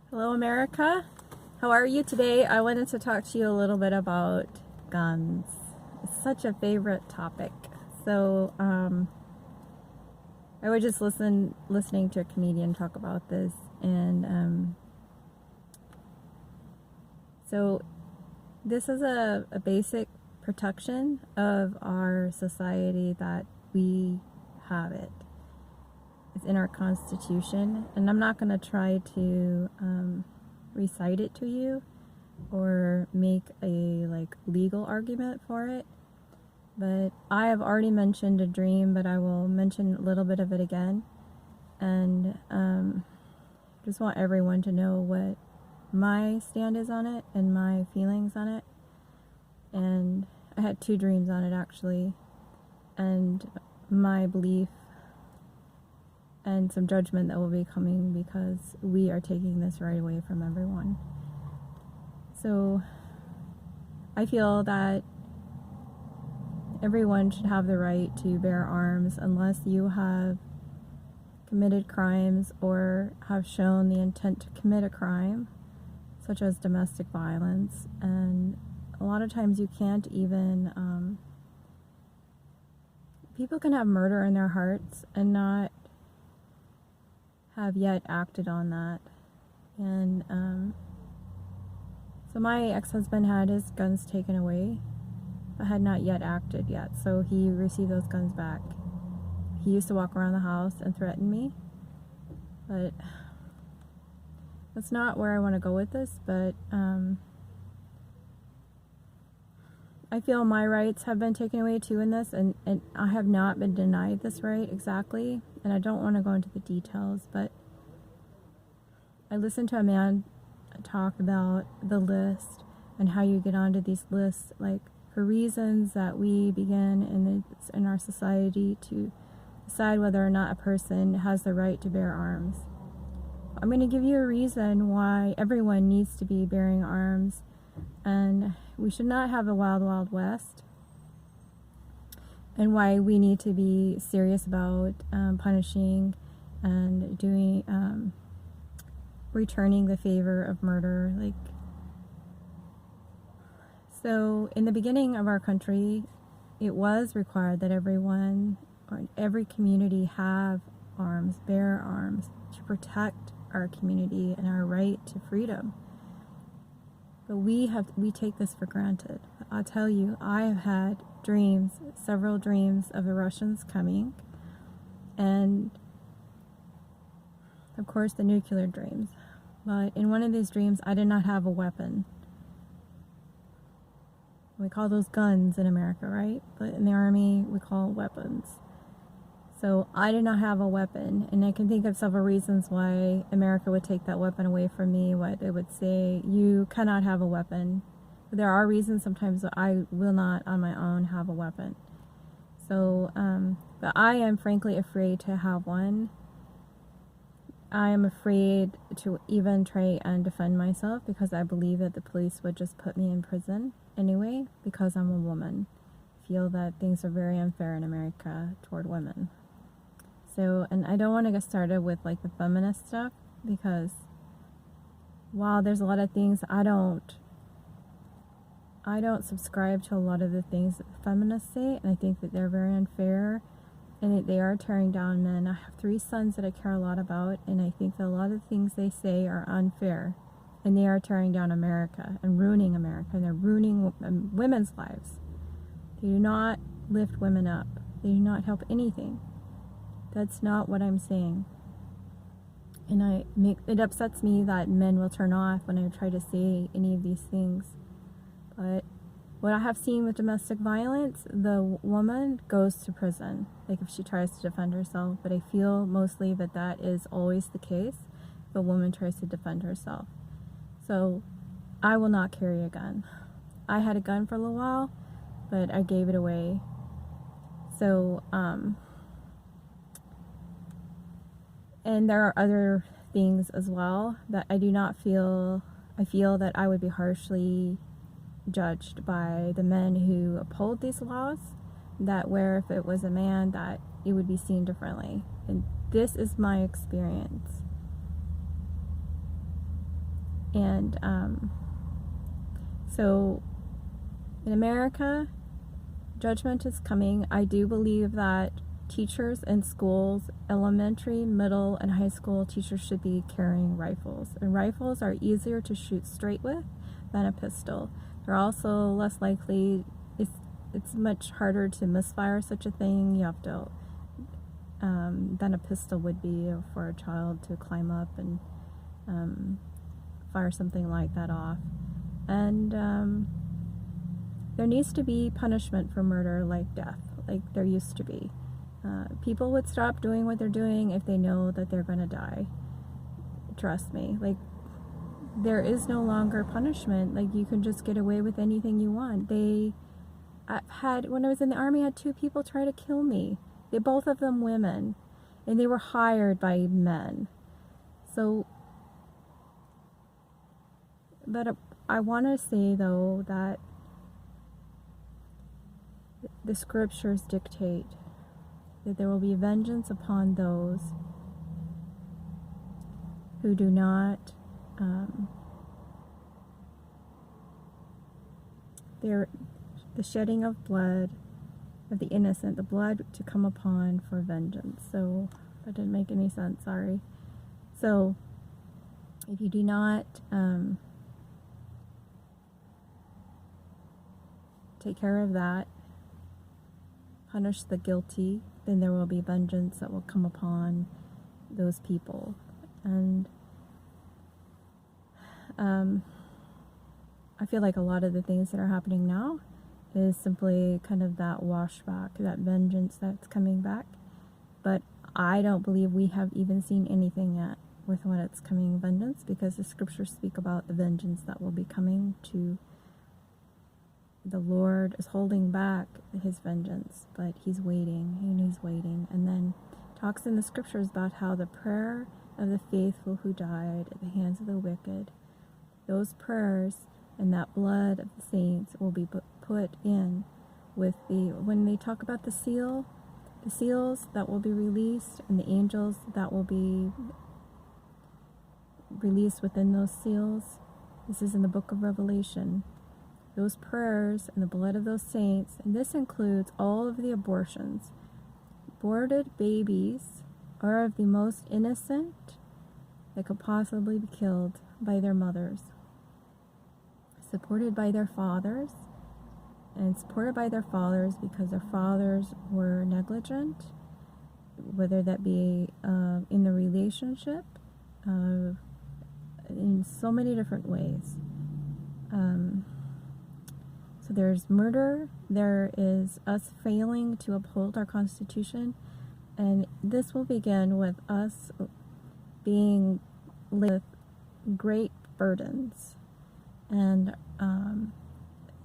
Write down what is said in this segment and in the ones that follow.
Hello, America. How are you today? I wanted to talk to you a little bit about guns. It's such a favorite topic. So, I was just listening to a comedian talk about this, and so this is a basic protection of our society that we have it. It's in our Constitution, and I'm not going to try to recite it to you or make a legal argument for it, but I have already mentioned a dream, but I will mention a little bit of it again, and just want everyone to know what my stand is on it and my feelings on it. And I had two dreams on it actually, and my belief and some judgment that will be coming because we are taking this right away from everyone. So I feel that everyone should have the right to bear arms unless you have committed crimes or have shown the intent to commit a crime, such as domestic violence. And a lot of times you can't even, people can have murder in their hearts and not have yet acted on that. And so my ex-husband had his guns taken away, but had not yet acted yet, so he received those guns back. He used to walk around the house and threaten me, but that's not where I want to go with this. But I feel my rights have been taken away too in this, and I have not been denied this right exactly, and I don't want to go into the details, but I listened to a man talk about the list and how you get onto these lists, like for reasons that we begin in our society to decide whether or not a person has the right to bear arms. I'm going to give you a reason why everyone needs to be bearing arms, and we should not have a wild, wild west, and why we need to be serious about punishing and doing returning the favor of murder. So in the beginning of our country, it was required that everyone or every community have arms, bear arms, to protect our community and our right to freedom. But we take this for granted. I'll tell you, I have had dreams, several dreams of the Russians coming, and of course the nuclear dreams. But in one of these dreams, I did not have a weapon. We call those guns in America, right? But in the Army, we call weapons. So I did not have a weapon, and I can think of several reasons why America would take that weapon away from me, why they would say, you cannot have a weapon. But there are reasons sometimes that I will not on my own have a weapon. So, but I am frankly afraid to have one. I am afraid to even try and defend myself because I believe that the police would just put me in prison anyway because I'm a woman. I feel that things are very unfair in America toward women. So, and I don't want to get started with the feminist stuff because while there's a lot of things I don't subscribe to a lot of the things that the feminists say, and I think that they're very unfair and that they are tearing down men. I have 3 sons that I care a lot about, and I think that a lot of the things they say are unfair, and they are tearing down America and ruining America, and they're ruining women's lives. They do not lift women up. They do not help anything. That's not what I'm saying. And it upsets me that men will turn off when I try to say any of these things. But what I have seen with domestic violence, the woman goes to prison, if she tries to defend herself. But I feel mostly that is always the case if a woman tries to defend herself. So I will not carry a gun. I had a gun for a little while, but I gave it away. So, and there are other things as well that I feel that I would be harshly judged by the men who uphold these laws, that where if it was a man that it would be seen differently. And this is my experience. And so in America, judgment is coming. I do believe that teachers in schools, elementary, middle, and high school teachers should be carrying rifles. And rifles are easier to shoot straight with than a pistol. They're also less likely, it's much harder to misfire such a thing. You have to, than a pistol would be for a child to climb up and fire something like that off. And there needs to be punishment for murder like death, like there used to be. People would stop doing what they're doing if they know that they're going to die. Trust me. Like, there is no longer punishment. Like, you can just get away with anything you want. When I was in the Army, I had 2 people try to kill me. Both of them women. And they were hired by men. So, but I want to say, though, that the scriptures dictate that there will be vengeance upon those who do not the shedding of blood of the innocent, the blood to come upon for vengeance. So that didn't make any sense, sorry. So if you do not take care of that, punish the guilty, then there will be vengeance that will come upon those people. And I feel like a lot of the things that are happening now is simply kind of that washback, that vengeance that's coming back. But I don't believe we have even seen anything yet with when it's coming vengeance, because the scriptures speak about the vengeance that will be coming to. The Lord is holding back his vengeance, but he's waiting, and he's waiting. And then talks in the scriptures about how the prayer of the faithful who died at the hands of the wicked, those prayers and that blood of the saints will be put in with when they talk about the seals that will be released, and the angels that will be released within those seals. This is in the book of Revelation. Those prayers and the blood of those saints, and this includes all of the abortions. Aborted babies are of the most innocent that could possibly be killed by their mothers, supported by their fathers, and supported by their fathers because their fathers were negligent, whether that be in the relationship, in so many different ways. So there's murder, there is us failing to uphold our Constitution, and this will begin with us being with great burdens. And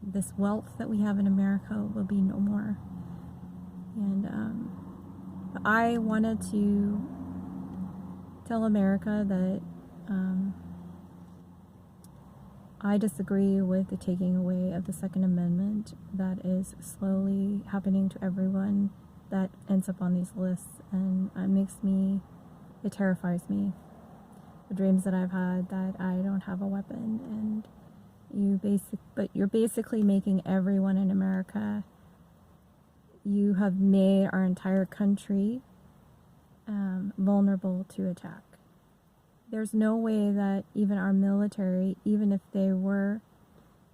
this wealth that we have in America will be no more. And I wanted to tell America that I disagree with the taking away of the Second Amendment that is slowly happening to everyone that ends up on these lists, and it terrifies me. The dreams that I've had that I don't have a weapon, and you're basically making everyone in America, you have made our entire country vulnerable to attack. There's no way that even our military, even if they were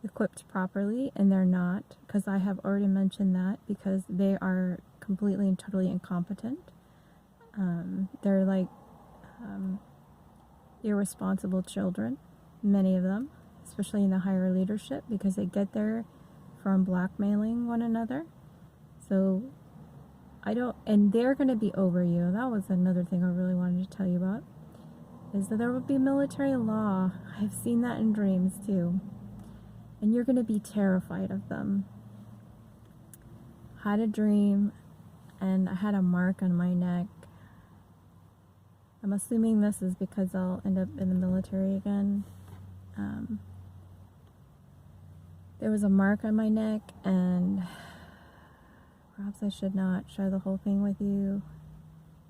equipped properly, and they're not, because I have already mentioned that, because they are completely and totally incompetent. They're like irresponsible children, many of them, especially in the higher leadership, because they get there from blackmailing one another. So and they're going to be over you. That was another thing I really wanted to tell you about, is that there will be military law. I've seen that in dreams too. And you're going to be terrified of them. I had a dream, and I had a mark on my neck. I'm assuming this is because I'll end up in the military again. There was a mark on my neck, and perhaps I should not share the whole thing with you,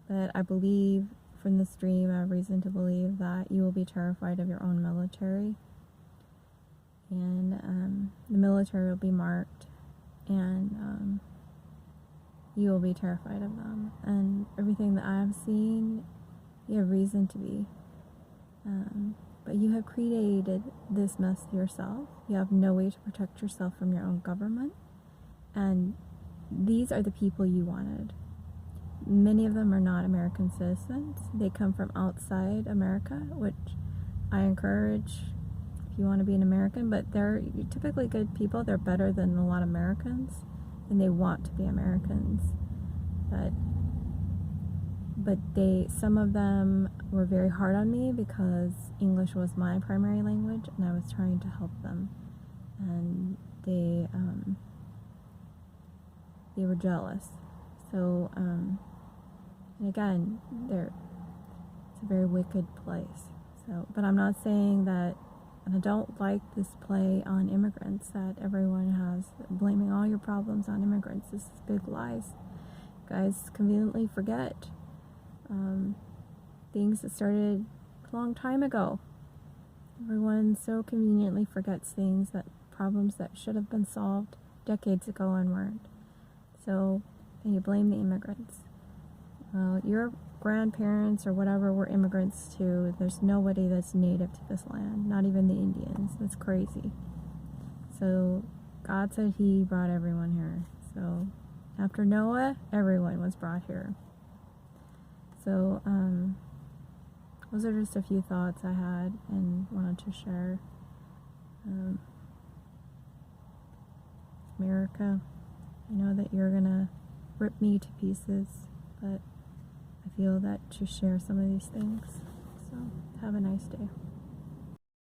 but I believe from this dream, I have reason to believe that you will be terrified of your own military. And the military will be marked, and you will be terrified of them. And everything that I have seen, you have reason to be. But you have created this mess yourself. You have no way to protect yourself from your own government. And these are the people you wanted. Many of them are not American citizens. They come from outside America, which I encourage if you want to be an American, but they're typically good people. They're better than a lot of Americans, and they want to be Americans. But some of them were very hard on me because English was my primary language, and I was trying to help them. And they were jealous. So, and again, it's a very wicked place. So, but I'm not saying that, and I don't like this play on immigrants that everyone has, blaming all your problems on immigrants. This is big lies. Guys conveniently forget things that started a long time ago. Everyone so conveniently forgets problems that should have been solved decades ago and weren't. So, and you blame the immigrants. Well, your grandparents or whatever were immigrants too. There's nobody that's native to this land, not even the Indians. That's crazy. So, God said He brought everyone here. So, after Noah, everyone was brought here. So, those are just a few thoughts I had and wanted to share. America, I know that you're gonna rip me to pieces, but I feel that to share some of these things. So, have a nice day.